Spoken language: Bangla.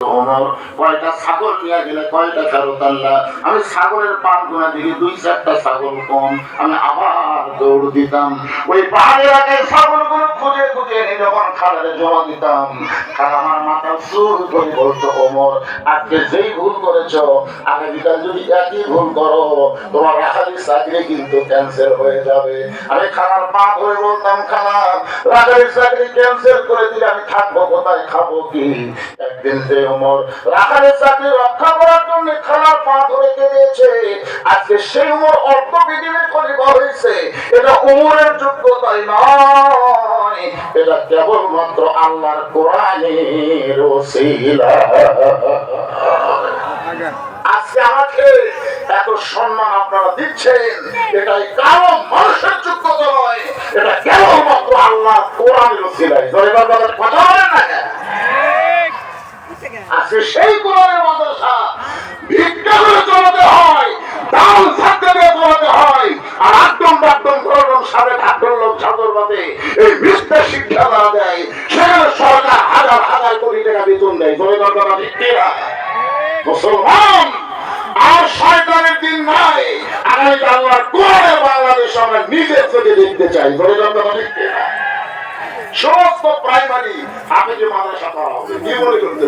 ওমর কয়টা ছাগল নিয়ে গেলে কয়টা ফেরত আল্লাহ? আমি ছাগলের পান গুনা দিকে 2-4টা ছাগল কম, আমি আবার দৌড় দিতাম ওই পাহাড়ি এলাকায় ছাগলগুলো খুঁজে খুঁজে এনে যখন খালারে জমা দিতাম, খালা আমার মাথা চুল করে বলতো, ওমর আজকে যেই ভুল করেছো আগামীকাল যদি একই ভুল করো তোমার রাখালি চাকরি কিন্তু ক্যান্সেল হয়ে যাবে। আমি খালার পা ধরে বলতাম, খালা রাখালি চাকরি ক্যান্সেল করে দিলে আমি থাকবো কোথায়, খাবো কি? একদিন যে ওমর রাখালের চাকরি রক্ষা করার জন্য খালার পা ধরে কেঁদেছে, আজকে সেই ওমর অর্থ পৃথিবীর খলিফা হয়েছে। এটা ওমরের যোগ্যতাই নয়, এটা কেবলমাত্র আল্লাহর কোরআনের ওসিলা। আজকে আমাকে এত সম্মান আপনারা দিচ্ছেন, এটাই কারো মানুষের যোগ্যতা নয়, এটা কেবলমাত্র আল্লাহর কোরআনের ওসিলায়। কথা বলেন না কেন? আজকে সেই কোরআনের মাদ্রাসা ভিক্ষা করে চলাতে হয়, দাম থাকতে দিয়ে চলাতে হয়, আর আটম বাটম করলাম সাড়ে 8 লোক ছাত্র বাদে এই মিথ্যা শিক্ষা দেওয়া দেয়, সেখানে সরকার হাজার হাজার কোটি টাকা বেতন দেয়। মুসলমান আর শয়তানের দিন নাই, আগামীতে আল্লাহর কোরআনের বাংলাদেশ আমরা নিজের চোখে দেখতে চাই। সমস্ত প্রাইমারি আপনি যে মাদ্রাসা করা হবে কি মনে করতে